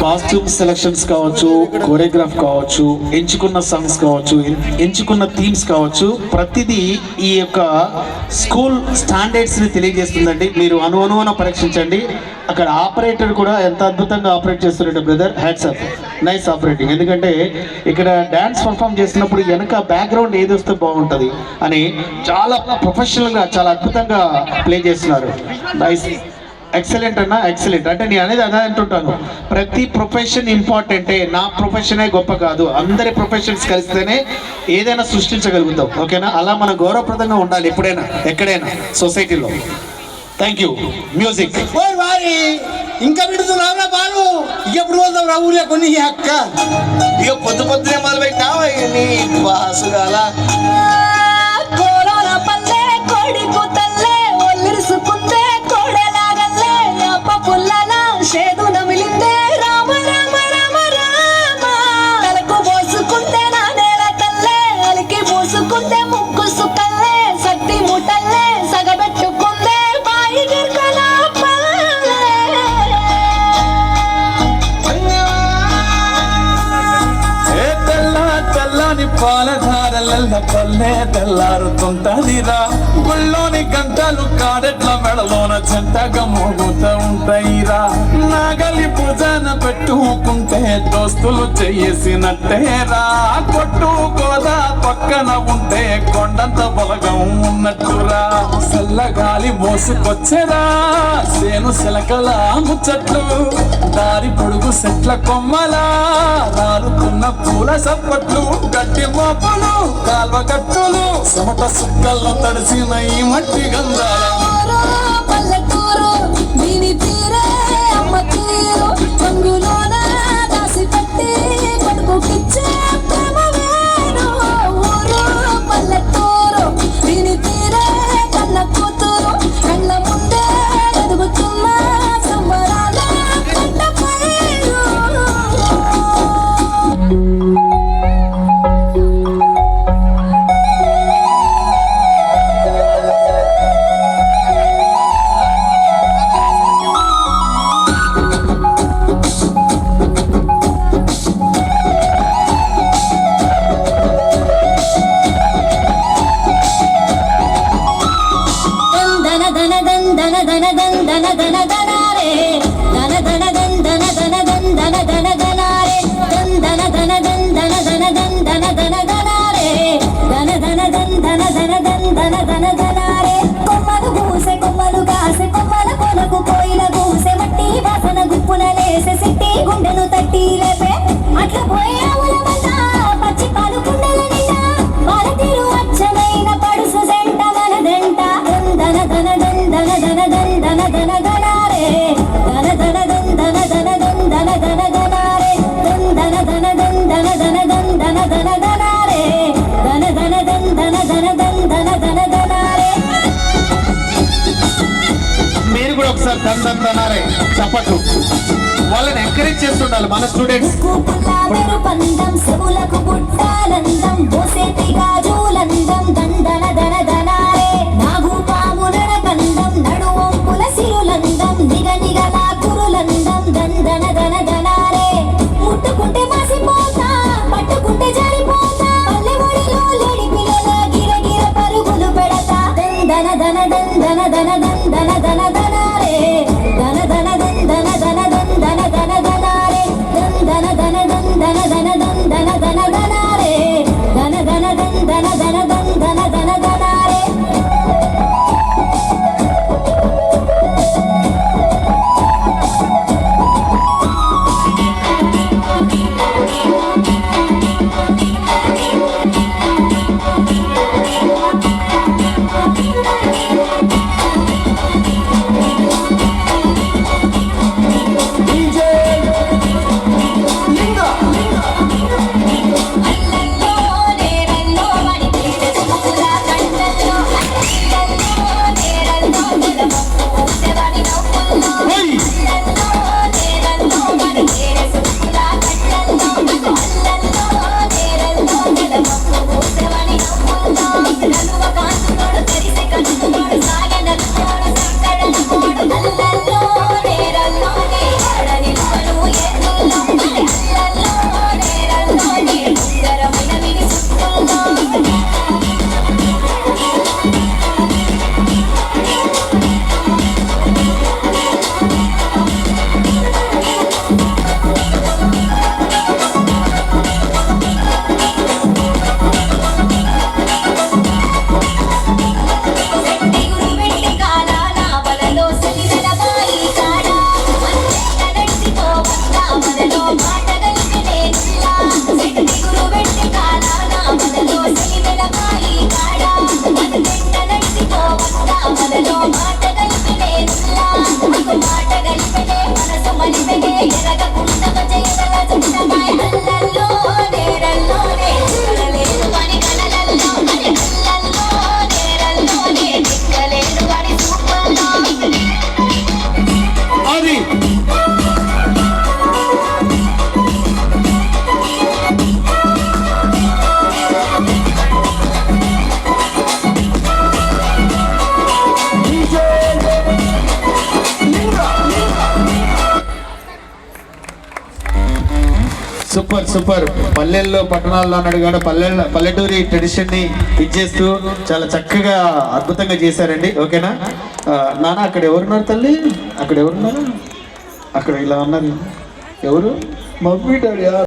Costume selections కావచ్చు, choreograph కావచ్చు, ఎంచుకున్న సాంగ్స్ కావచ్చు, ఎంచుకున్న థీమ్స్ కావచ్చు, ప్రతిదీ ఈ యొక్క స్కూల్ స్టాండర్డ్స్ని తెలియజేస్తుందండి. మీరు అనువున పరీక్షించండి. అక్కడ ఆపరేటర్ కూడా ఎంత అద్భుతంగా ఆపరేట్ చేస్తున్నాడు brother, hats off, nice operating. ఎందుకంటే ఇక్కడ డ్యాన్స్ పర్ఫామ్ చేస్తున్నప్పుడు వెనక బ్యాక్గ్రౌండ్ ఏది వస్తే బాగుంటుంది అని చాలా ప్రొఫెషనల్గా చాలా అద్భుతంగా ప్లే చేస్తున్నారు. నైస్, ఎక్సలెంట్ అన్న, ఎక్సలెంట్. అంటే నేను అనేది అదే అంటుంటాను, ప్రతి ప్రొఫెషన్ ఇంపార్టెంటే, నా ప్రొఫెషనే గొప్ప కాదు, అందరి ప్రొఫెషన్స్ కలిస్తేనే ఏదైనా సృష్టించగలుగుతాం. ఓకేనా? అలా మనం గౌరవప్రదంగా ఉండాలి ఎప్పుడైనా ఎక్కడైనా సొసైటీలో. Thank you. మ్యూజిక్ ఇంకా విడుతున్నావురా బాలు, ఎప్పుడు పోతావు రా ఊళ్ళో కొన్ని అక్క? ఇక పొద్దునే మొదలు పెట్టావా నీ బాసుగాల షేదు నమిలిందే రామ రామ రామ రామ, తలకు పోసుకుంటే నా నేల తల్లే, అలికి పోసుకుంటే ముక్కు సుక్కల్లే, సత్తి ముట్టల్లే సగబెట్టుకుందే బాయి గిర్కల పల్లె. తెల్లని పాలధారల పల్లె తెల్లారుతుంటదిరా, గుళ్ళోని గంటలు కాడెట్ల మెడలోన చెంతగా మోగుతూ ఉంటాయిరా, నాగలి భుజాన పెట్టుకుంటే దోస్తులు చేసినట్టేరా, కొట్టు గోదా పక్కన ఉంటే కొండంత బలగం ఉన్నట్టురా, చల్లగాలి మోసుకొచ్చేరా సేను శిలకల ముచ్చట్లు, దారి పొడుగు చెట్ల కొమ్మలా రారుతున్న పూల సప్పట్లు, గట్టి మోపులు కాల్వ కట్టులు, సమట సుక్కల్లో తడిసిన ఈ మట్టి గంధాల పల్లెటూరు దీని తీరే అమ్మ తీరు, రంగులోన దాసి పెట్టి కొడుకుకిచ్చే ప్రేమ వేరు. ఊరు పల్లెటూరు దీని తీరే కన్న కూతురు, కళ్ళ ముందే ఎదుగుతున్న సంబరాల పంట పైరు. కొమ్మలు కాసే కొమ్మల కొనకు కోయిల కూసే, మట్టి వాసన గుప్పున లేసే, సిట్టి గుండెను తట్టి లేపే, అట్లా పోయే పచ్చి పాలు కుండల నిండా భారతీరు అచ్చమైన పడుసు జంట మనదంట. దందన ధన దందన ధన దందన ధన ధనారే, ధన ధన దందన ధన దందన ధన ధనారే, దందన ధన దందన ధన దందన ధన ధనారే, ధన ధన దందన ధన దందన ధన ధనారే. మీరు కూడా ఒకసారి దందనారే చప్పట్లు, వాళ్ళని ఎంకరేజ్ చేస్తుండాలి మన స్టూడెంట్స్. పందం సెవులకు పుట్టాలందం, పోసేటి గాజులందం, దందన ధన ధనారే, నాగు పాములన కందం, నడువంపుల సిరులందం, నిగ నిగల కురులందం, దందన ధన ధనారే. ముట్టుకుంటే మాసిపోతా, పట్టుకుంటే జారిపోతా, పల్లె ఒడిలో లేడి పిల్లల గిరగిర పరుగులు పెడతా, దందన ధన దందన ధన దందన ధన ధనారే, ధన ధన దందన ధన దందన ధన ధనారే, దందన ధన దందన ధన దందన ధన ధనారే, ధన ధన దందన సూపర్ సూపర్. పల్లెల్లో పట్టణాల్లో అన్నాడు కానీ పల్లెటూరి ట్రెడిషన్ ని ఇచ్చేస్తూ చాలా చక్కగా అద్భుతంగా చేశారండి. ఓకేనా నాన్న? అక్కడ ఎవరున్నారు తల్లి? అక్కడ ఎవరున్నారు? అక్కడ ఇలా ఉన్నారు ఎవరు? Mummy daddy.